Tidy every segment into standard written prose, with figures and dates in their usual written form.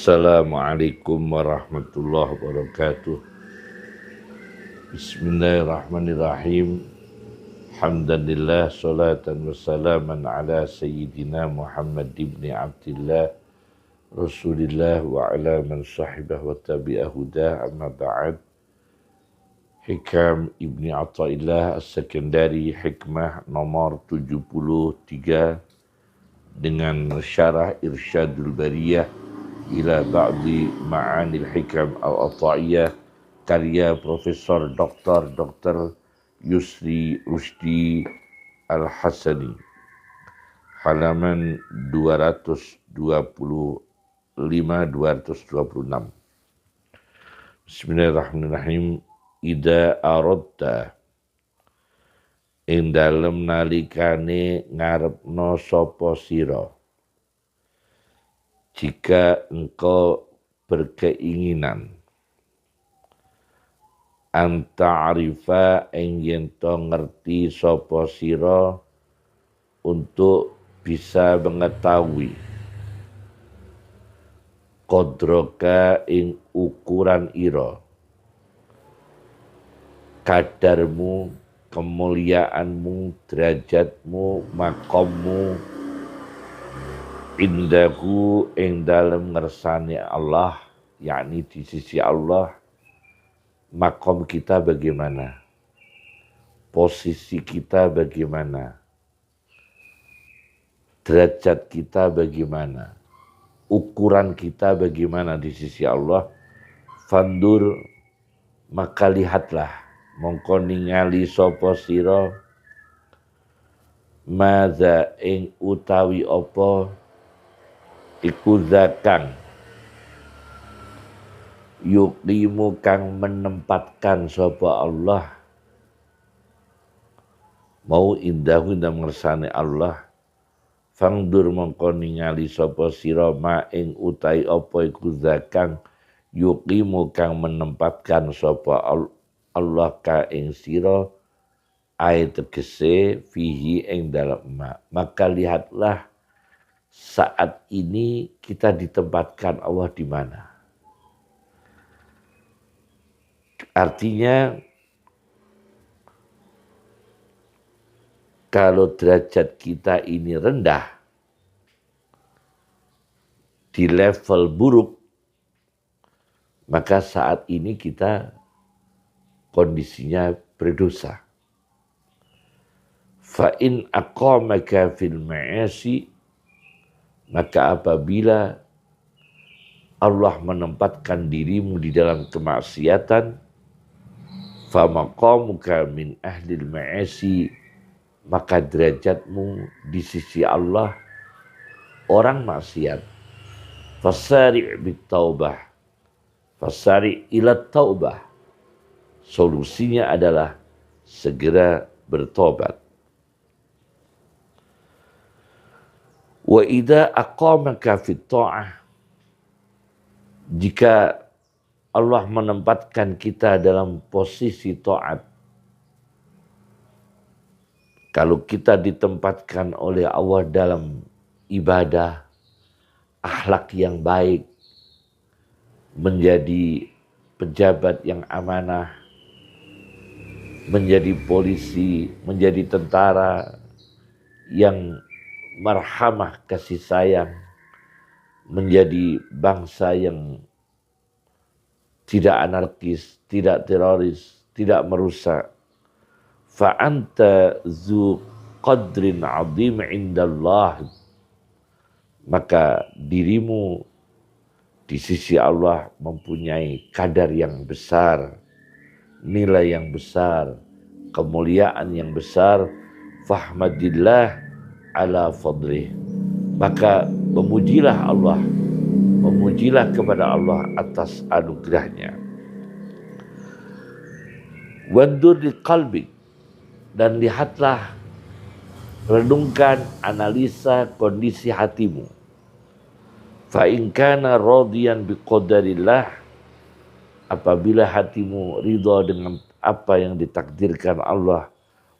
Assalamualaikum warahmatullahi wabarakatuh. Bismillahirrahmanirrahim. Hamdanillah, salatan wassalaman ala sayyidina Muhammad ibn Abdillah Rasulillah wa ala man sahibah wa tabi'ah hudah, amma ba'd. Hikam Ibni Athaillah As-Sakandari, hikmah nomor 73 dengan syarah Irsyadul Bariyah ila ba'di ma'anil hikam al-Athaiyah karya Profesor Dr. Yusri Rusdi Al-Hasani, halaman 225-226. Bismillahirrahmanirrahim. Ida aradta, ing dalem nalikane ngarepno sapa sira, jika engkau berkeinginan anta'arifa ing yen to ngerti sapa sira, untuk bisa mengetahui qadroka ing ukuran ira, kadarmu, kemuliaanmu, derajatmu, makommu indahu ing dalem ngersane Allah, yakni di sisi Allah. Makom kita bagaimana, posisi kita bagaimana, derajat kita bagaimana, ukuran kita bagaimana di sisi Allah. Fandur, maka lihatlah, mongko ningali sapa sira, maza ing utawi apa iku zakang yuqimu kang menempatkan sapa Allah, mau indahu dan ngersane Allah. Fangdur mongko ningali sapa sira ma ing utawi apa iku zakang yuqimu kang menempatkan sapa Allah ka ing sira, ayat tegese fihi ing dalem maka lihatlah saat ini kita ditempatkan Allah di mana. Artinya kalau derajat kita ini rendah, di level buruk, maka saat ini kita kondisinya berdosa. Fa in aqamaka fil ma'asi, maka apabila Allah menempatkan dirimu di dalam kemaksiatan, fa maqamuka min ahlil ma'asi, maka derajatmu di sisi Allah orang maksiat. Fasari' bit taubah, fasari' ila taubah, solusinya adalah segera bertobat. Wa idza aqamaka fit ta'ah, jika Allah menempatkan kita dalam posisi taat, kalau kita ditempatkan oleh Allah dalam ibadah, akhlak yang baik, menjadi pejabat yang amanah, menjadi polisi, menjadi tentara yang marhamah, kasih sayang, menjadi bangsa yang tidak anarkis, tidak teroris, tidak merusak. Fa anta zu qadrin azim indallah, maka dirimu di sisi Allah mempunyai kadar yang besar, nilai yang besar, kemuliaan yang besar. Fahmadillah ala fadlih, maka memujilah Allah, memujilah kepada Allah atas anugerahnya. Wandur di qalbi, dan lihatlah, renungkan, analisa kondisi hatimu. Fa in kana radiyan biqadarillah, apabila hatimu ridha dengan apa yang ditakdirkan Allah,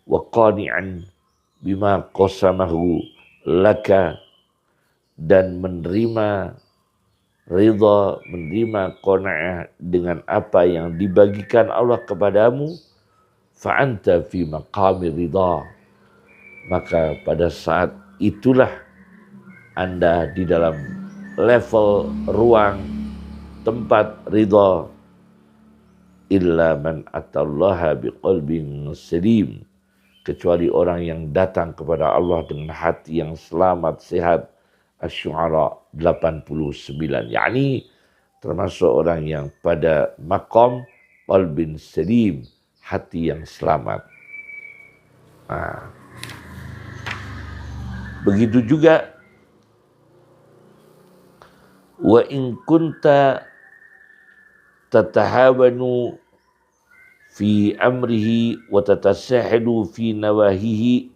wa qani'an bima qasamahu laka, dan menerima ridha, menerima qanaah dengan apa yang dibagikan Allah kepadamu, fa anta fi maqami ridha, maka pada saat itulah Anda di dalam level ruang tempat ridha. Illa man atallaha biqalbin salim, kecuali orang yang datang kepada Allah dengan hati yang selamat sehat. Asy-Syu'ara 89, yakni termasuk orang yang pada maqam qalbin salim, hati yang selamat. Nah, begitu juga wa in kunta tatahawanu fi amrihi wa tatasahhalu fi nawahihi,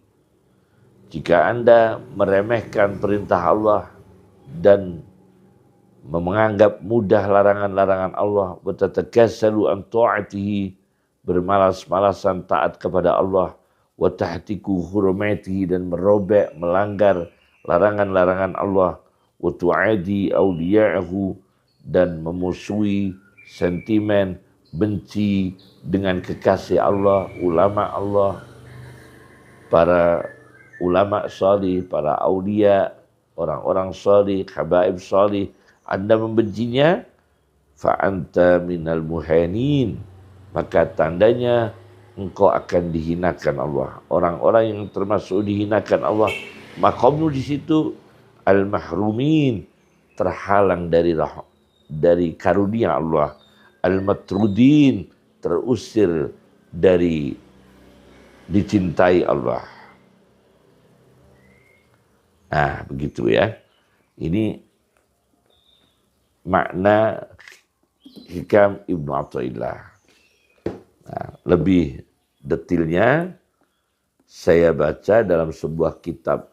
jika Anda meremehkan perintah Allah dan menganggap mudah larangan-larangan Allah, wa tatakassalu an ta'atihi, bermalas-malasan taat kepada Allah, wa tahtiku hurmatihi, dan merobek melanggar larangan-larangan Allah, wa tu'adi awliya'ahu, dan memusuhi sentimen benci dengan kekasih Allah, ulama Allah, para ulama salih, para aulia, orang-orang salih, habaib salih, Anda membencinya, fa anta minal muhanin, maka tandanya engkau akan dihinakan Allah. Orang-orang yang termasuk dihinakan Allah, maqammu di situ al-mahrumin, terhalang dari karunia Allah, al-matrudin, terusir dari dicintai Allah. Nah, begitu ya. Ini makna hikam Ibnu Athaillah. Nah, lebih detailnya saya baca dalam sebuah kitab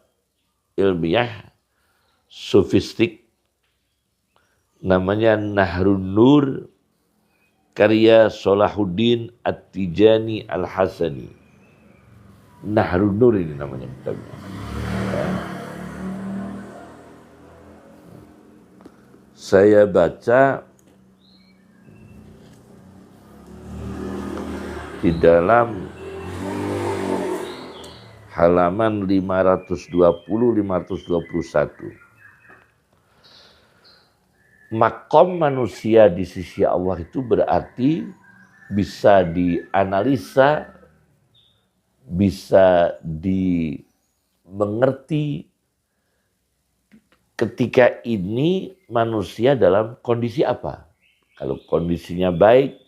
ilmiah sofistik namanya Nahrun Nur, karya Salahuddin At-Tijani Al-Hasani. Nahrun Nur ini namanya kitabnya. Saya baca di dalam halaman 520-521. Makom manusia di sisi Allah itu berarti bisa dianalisa, bisa dimengerti ketika ini manusia dalam kondisi apa. Kalau kondisinya baik,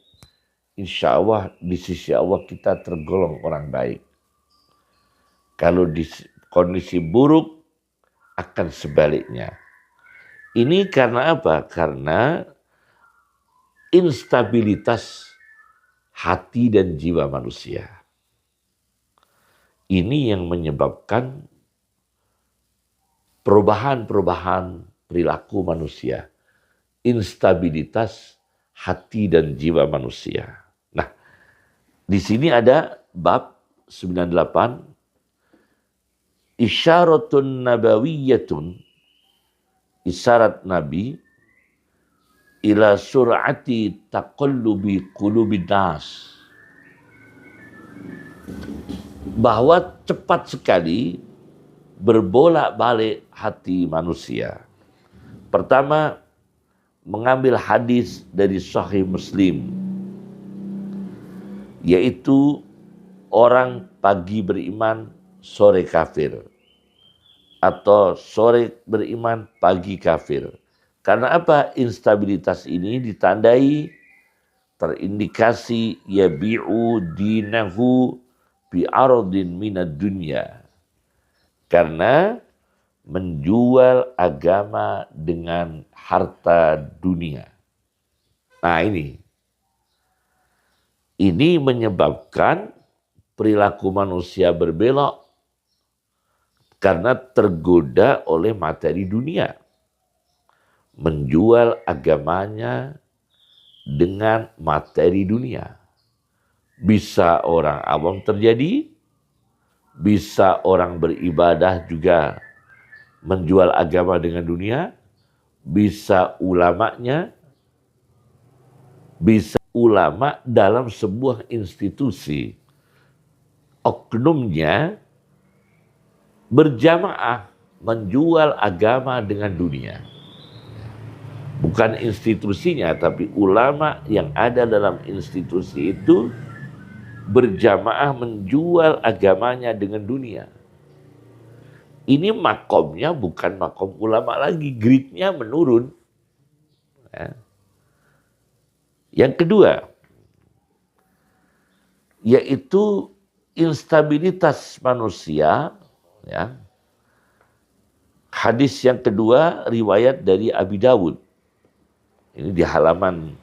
insya Allah di sisi Allah kita tergolong orang baik. Kalau di kondisi buruk, akan sebaliknya. Ini karena apa? Karena instabilitas hati dan jiwa manusia. Ini yang menyebabkan perubahan-perubahan perilaku manusia. Instabilitas hati dan jiwa manusia. Nah, di sini ada bab 98, isyaratun nabawiyatun, isyarat Nabi ila sur'ati taqallubi qulubin nas, bahwa cepat sekali berbolak-balik hati manusia. Pertama, mengambil hadis dari Sahih Muslim, yaitu orang pagi beriman, sore kafir, atau sore beriman, pagi kafir. Karena apa? Instabilitas ini ditandai, terindikasi yabi'u dinahu bi'aradin minad dunya, karena menjual agama dengan harta dunia. Nah, ini menyebabkan perilaku manusia berbelok karena tergoda oleh materi dunia. Menjual agamanya dengan materi dunia. Bisa orang awam terjadi, bisa orang beribadah juga menjual agama dengan dunia, bisa ulamanya, bisa ulama dalam sebuah institusi. Oknumnya berjamaah menjual agama dengan dunia. Bukan institusinya, tapi ulama yang ada dalam institusi itu berjamaah menjual agamanya dengan dunia. Ini makomnya bukan makom ulama lagi, gridnya menurun. Ya. Yang kedua, yaitu instabilitas manusia. Ya. Hadis yang kedua riwayat dari Abi Dawud. Ini di halaman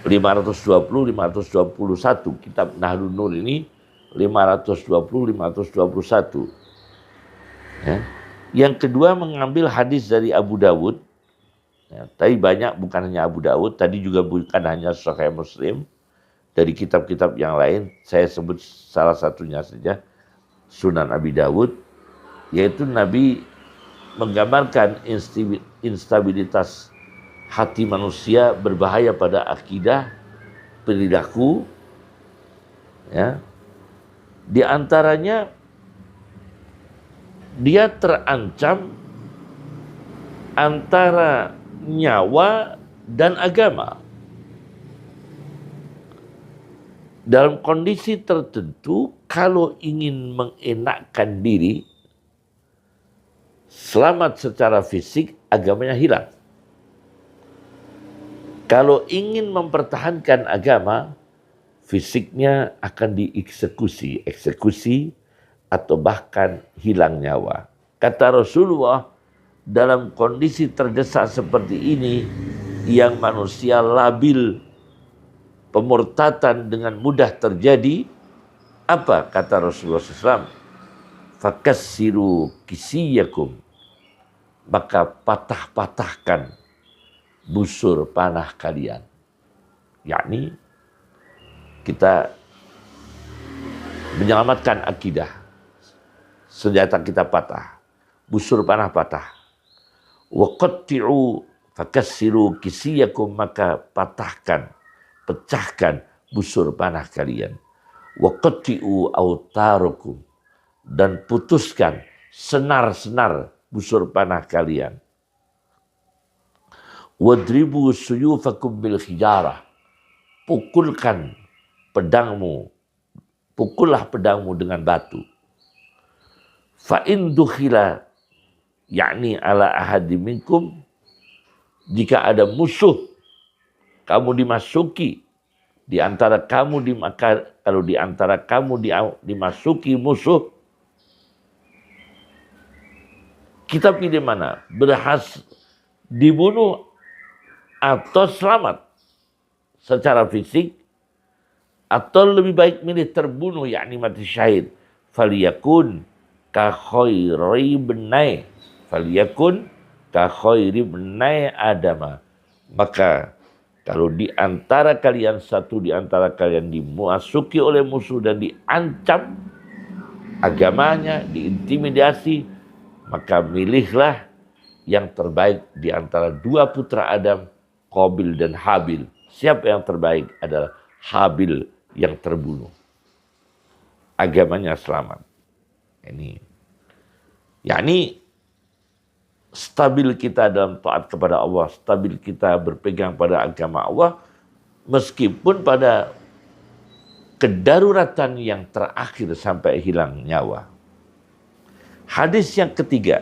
520-521. Kitab Nahlun Nur ini 520-521. Ya. Yang kedua mengambil hadis dari Abu Dawud. Ya, tapi banyak, bukan hanya Abu Dawud. Tadi juga bukan hanya Sahih Muslim. Dari kitab-kitab yang lain, saya sebut salah satunya saja. Sunan Abi Dawud. Yaitu Nabi menggambarkan instabilitas hati manusia berbahaya pada akidah, perilaku, ya. Di antaranya dia terancam antara nyawa dan agama. Dalam kondisi tertentu, kalau ingin mengenakkan diri, selamat secara fisik, agamanya hilang. Kalau ingin mempertahankan agama, fisiknya akan dieksekusi, eksekusi atau bahkan hilang nyawa. Kata Rasulullah, dalam kondisi terdesak seperti ini, yang manusia labil, pemurtatan dengan mudah terjadi, apa kata Rasulullah SAW? Fakassiru kisiyakum, maka patah-patahkan busur panah kalian. Yakni kita menyelamatkan akidah. Senjata kita patah, busur panah patah. Wa qatti'u fakassiru kisiyakum, maka patahkan, pecahkan busur panah kalian. Wa qatti'u autarukum, dan putuskan senar-senar busur panah kalian. Wadribu suyufakum bil hijarah, pukulkan pedangmu, pukullah pedangmu dengan batu. Fa in dukhila, yakni ala ahadi minkum, jika ada musuh, kamu dimasuki, di antara kamu kalau di antara kamu dimasuki musuh, kita pilih mana? Berhasil dibunuh atau selamat secara fisik, atau lebih baik milih terbunuh, yakni mati syahid. Faliyakun ka khairi ibnai, faliyakun ka khairi ibnai Adama. Maka kalau di antara kalian, satu di antara kalian dimasuki oleh musuh dan diancam agamanya, diintimidasi, maka milihlah yang terbaik di antara dua putra Adam, Qabil dan Habil. Siapa yang terbaik? Adalah Habil yang terbunuh. Agamanya selamat. Ini, yakni stabil kita dalam taat kepada Allah, stabil kita berpegang pada agama Allah, meskipun pada kedaruratan yang terakhir sampai hilang nyawa. Hadis yang ketiga,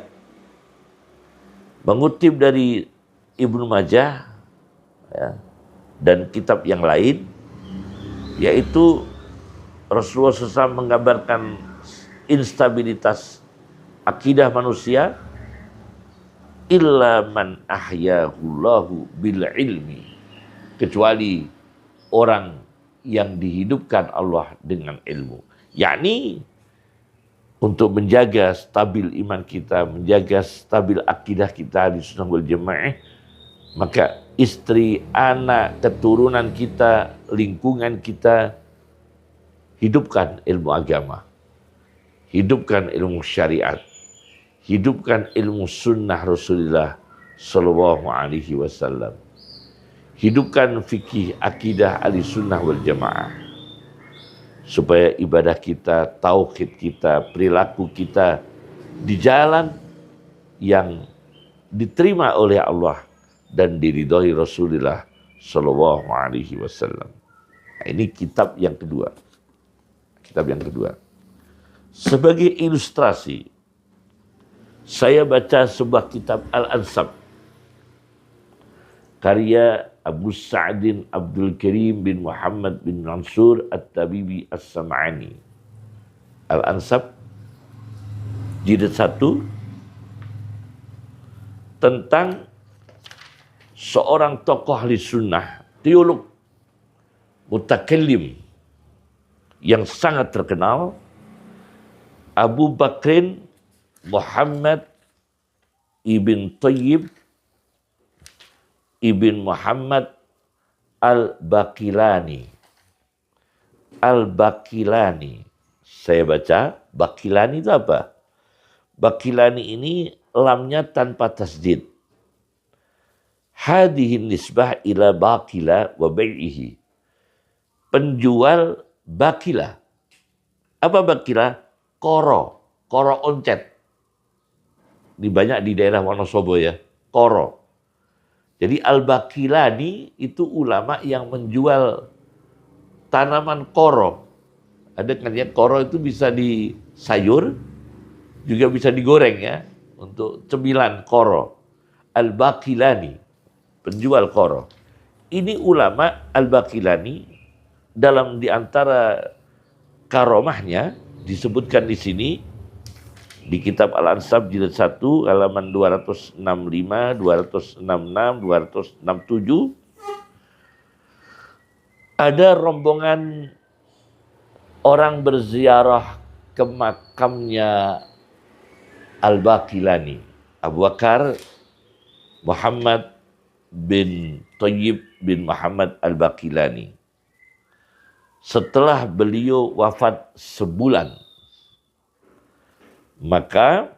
mengutip dari Ibnu Majah, ya, dan kitab yang lain, yaitu Rasulullah SAW menggambarkan instabilitas akidah manusia, illa man ahyahullahu bil ilmi, kecuali orang yang dihidupkan Allah dengan ilmu. Yakni untuk menjaga stabil iman kita, menjaga stabil akidah kita di Sunnah wal Jamaah, maka istri, anak, keturunan kita, lingkungan kita, hidupkan ilmu agama, hidupkan ilmu syariat, hidupkan ilmu sunnah Rasulullah Sallallahu Alaihi Wasallam. Hidupkan fikih akidah ahli sunnah wal jamaah, supaya ibadah kita, tauhid kita, perilaku kita di jalan yang diterima oleh Allah dan diridhoi Rasulullah Sallallahu Alaihi Wasallam. Nah, ini kitab yang kedua. Kitab yang kedua. Sebagai ilustrasi, saya baca sebuah kitab Al-Ansab, karya Abu Sa'din Abdul Karim bin Muhammad bin Mansur At-Tabibi As-Sam'ani. Al-Ansab, jilid 1, tentang seorang tokoh ahli sunnah, teolog, mutakallim yang sangat terkenal, Abu Bakrin Muhammad ibn Thayyib ibn Muhammad Al-Baqilani. Al-Baqilani. Saya baca, Baqilani itu apa? Baqilani ini lamnya tanpa tasdid. Hadihin nisbah ila baqila wa bai'ihi. Penjual bakila. Apa bakila? Koro. Koro oncet. Ini banyak di daerah Wonosobo ya. Koro. Jadi Al-Baqilani itu ulama yang menjual tanaman koro. Ada kan ya, koro itu bisa di sayur, juga bisa digoreng ya, untuk cemilan koro. Al-Baqilani, penjual koro. Ini ulama Al-Baqilani, dalam diantara karomahnya disebutkan di sini, di kitab Al-Ansab jilid 1 halaman 265, 266, 267, ada rombongan orang berziarah ke makamnya Al-Baqilani. Abu Bakar Muhammad bin Thayyib bin Muhammad Al-Baqilani. Setelah beliau wafat sebulan, maka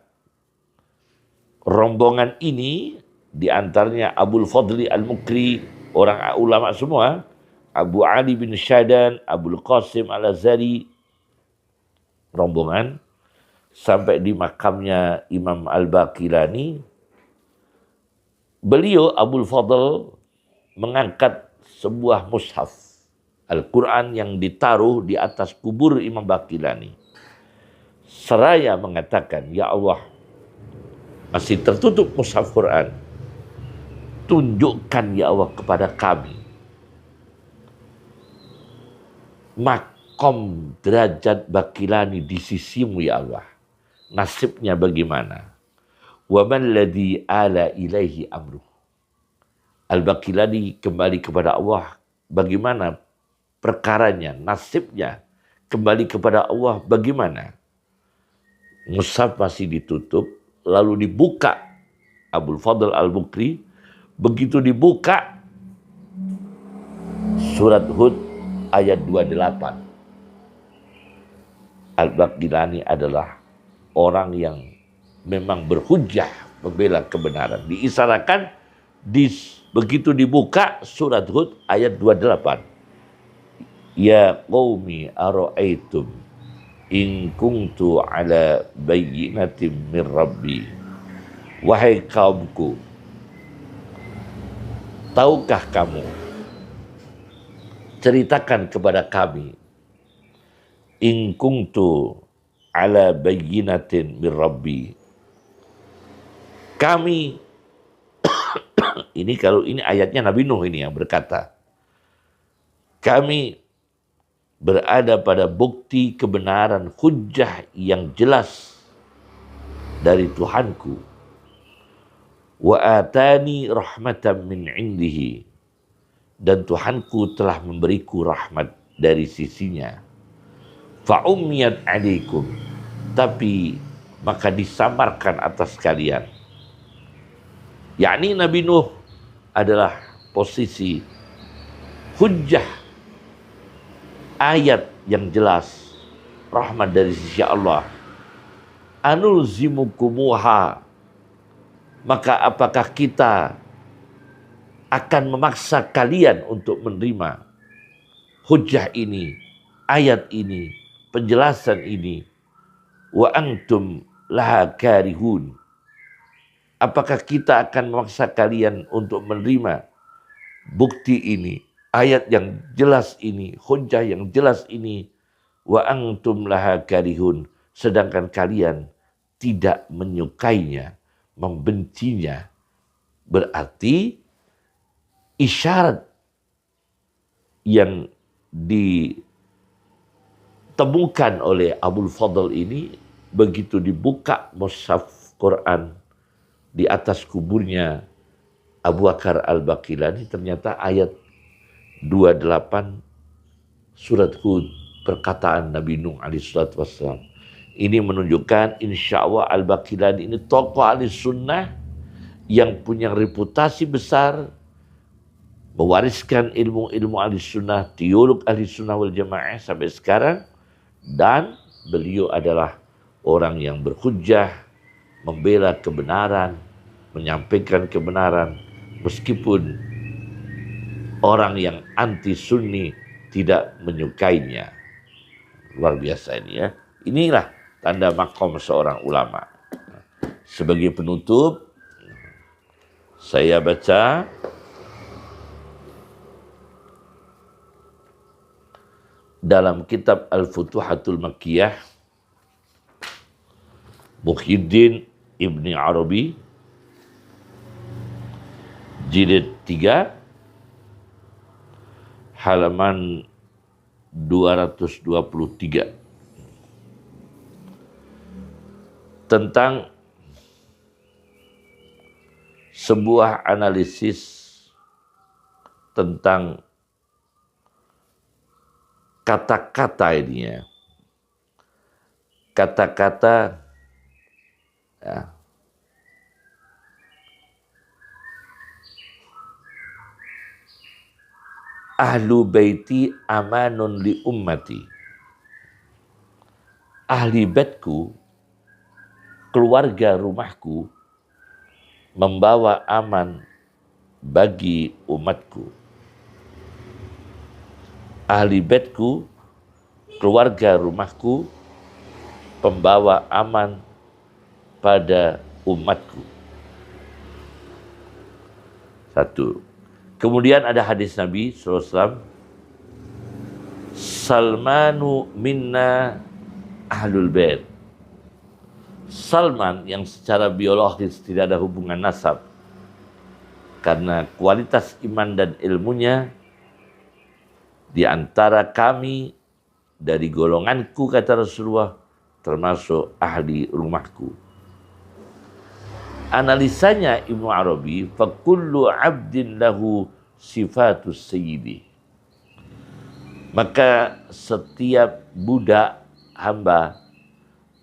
rombongan ini diantaranya Abul Fadli Al-Mukri, orang ulama semua, Abu Ali bin Syadan, Abul Qasim Al-Azhari, rombongan sampai di makamnya Imam Al-Baqilani. Beliau Abul Fadl mengangkat sebuah mushaf Al-Quran yang ditaruh di atas kubur Imam Baqilani. Seraya mengatakan, ya Allah, masih tertutup mushaf Quran. Tunjukkan ya Allah kepada kami makom derajat Baqilani di sisimu ya Allah. Nasibnya bagaimana? Wa man ladzi ala ilaihi amruh. Al-Baqilani kembali kepada Allah. Bagaimana perkaranya, nasibnya kembali kepada Allah bagaimana? Mushaf masih ditutup, lalu dibuka. Abul Fadl Al-Mukri, begitu dibuka, surat Hud ayat 28. Al-Baqilani adalah orang yang memang berhujjah membela kebenaran. Diisyaratkan, begitu dibuka surat Hud ayat 28. Ya qaumi ara'aitum in kuntu ala bayyinatin min rabbi. Wahai kaumku, tahukah kamu, ceritakan kepada kami, in kuntu ala bayyinatin min rabbi. Kami ini kalau ini ayatnya Nabi Nuh ini yang berkata, kami berada pada bukti kebenaran hujjah yang jelas dari Tuhanku. Wa atani rahmatan min indihi, dan Tuhanku telah memberiku rahmat dari sisinya. Fa ummiyat alaikum, tapi maka disamarkan atas kalian. Yakni Nabi Nuh adalah posisi hujjah, ayat yang jelas, rahmat dari sisi Allah. Anulzimukumuha, Maka apakah kita akan memaksa kalian untuk menerima hujjah ini, ayat ini, penjelasan ini, wa antum laha karihun? Apakah kita akan memaksa kalian untuk menerima bukti ini, ayat yang jelas ini, hujjah yang jelas ini, wa antum laha karihun, sedangkan kalian tidak menyukainya, membencinya? Berarti isyarat yang ditemukan oleh Abul Fadl ini, begitu dibuka mushaf Quran di atas kuburnya Abu Bakar Al-Baqilani, ternyata ayat 28 surat Hud, perkataan Nabi Nuh alaihissalatu wassalam. Ini menunjukkan insya Allah Al-Baqilani ini tokoh ahli sunnah yang punya reputasi besar, mewariskan ilmu-ilmu ahli sunnah, teolog ahli sunnah wal jamaah sampai sekarang. Dan beliau adalah orang yang berhujjah, membela kebenaran, menyampaikan kebenaran, meskipun orang yang anti sunni tidak menyukainya. Luar biasa ini ya. Inilah tanda makom seorang ulama. Sebagai penutup, saya baca dalam kitab Al-Futuhatul Makkiyah, Muhyiddin Ibni Arabi, jilid 3, halaman 223, tentang sebuah analisis tentang kata-kata ini ya. Kata-kata ya, ahlu baiti amanun li ummati. Ahli baitku, keluarga rumahku, membawa aman bagi umatku. Ahli baitku, keluarga rumahku, pembawa aman pada umatku. Satu. Kemudian ada hadis Nabi SAW, Salmanu minna ahlul bait. Salman yang secara biologis tidak ada hubungan nasab, karena kualitas iman dan ilmunya, di antara kami dari golonganku, kata Rasulullah, termasuk ahli rumahku. Analisanya Ibnu Arabi, fakullu abdin lahu sifatus sayyidi. Maka setiap budak hamba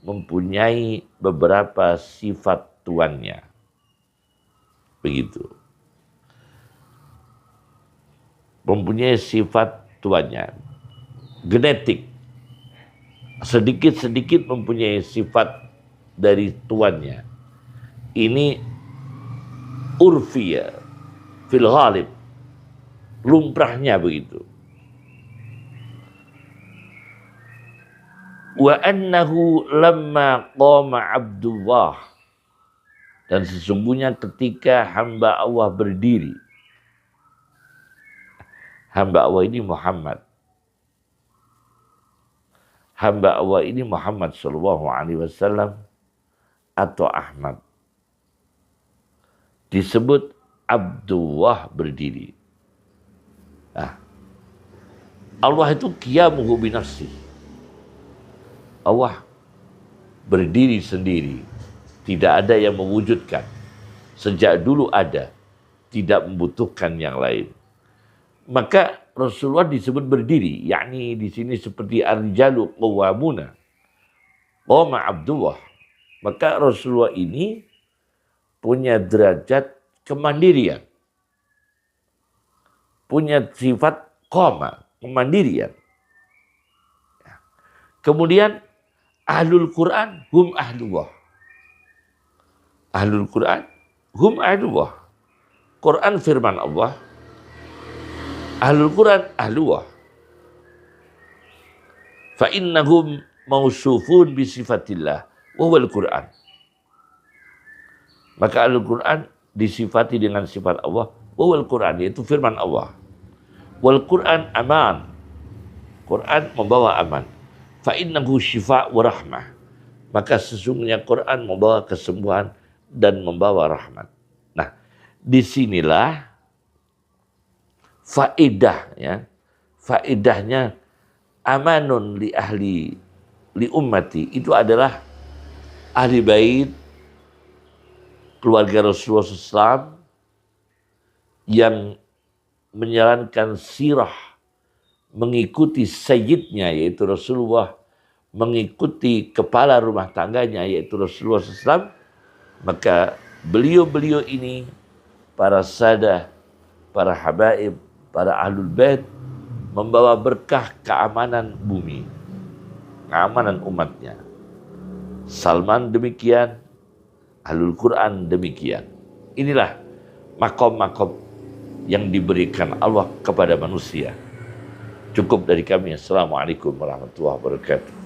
mempunyai beberapa sifat tuannya. Begitu. Mempunyai sifat tuannya. Genetik. Sedikit-sedikit mempunyai sifat dari tuannya. Ini urfiya, fil ghalib, lumrahnya begitu. Wa annahu lamma qama Abdullah, dan sesungguhnya ketika hamba Allah berdiri, hamba Allah ini Muhammad, hamba Allah ini Muhammad sallallahu alaihi wasallam atau Ahmad, disebut Abdullah berdiri. Nah, Allah itu qiyamuhu binafsi. Allah berdiri sendiri, tidak ada yang mewujudkan. Sejak dulu ada, tidak membutuhkan yang lain. Maka Rasulullah disebut berdiri, yakni di sini seperti ar-rijalu qawwamuna qama Abdullah. Maka Rasulullah ini punya derajat kemandirian, punya sifat qama, kemandirian. Kemudian ahlul Quran hum ahlullah. Ahlul Quran hum ahlullah. Quran firman Allah, ahlul Quran ahlullah. Fa innahum mausufun bi sifatillah wa huwal Quran. Maka ahlul Quran disifati dengan sifat Allah, wa huwal Quran, yaitu firman Allah. Wal Quran aman. Quran membawa aman. Fa innahu syifa wa rahmah. Maka sesungguhnya Quran membawa kesembuhan dan membawa rahmat. Nah, disinilah faedah, ya. Faedahnya amanun li ahli li ummati, itu adalah ahli bait keluarga Rasulullah SAW yang menjalankan sirah, mengikuti sayyidnya yaitu Rasulullah, mengikuti kepala rumah tangganya yaitu Rasulullah SAW, maka beliau-beliau ini, para sadah, para habaib, para ahlul bait, membawa berkah keamanan bumi, keamanan umatnya. Salman demikian, ahlul Quran demikian. Inilah makom-makom yang diberikan Allah kepada manusia. Cukup dari kami. Assalamualaikum warahmatullahi wabarakatuh.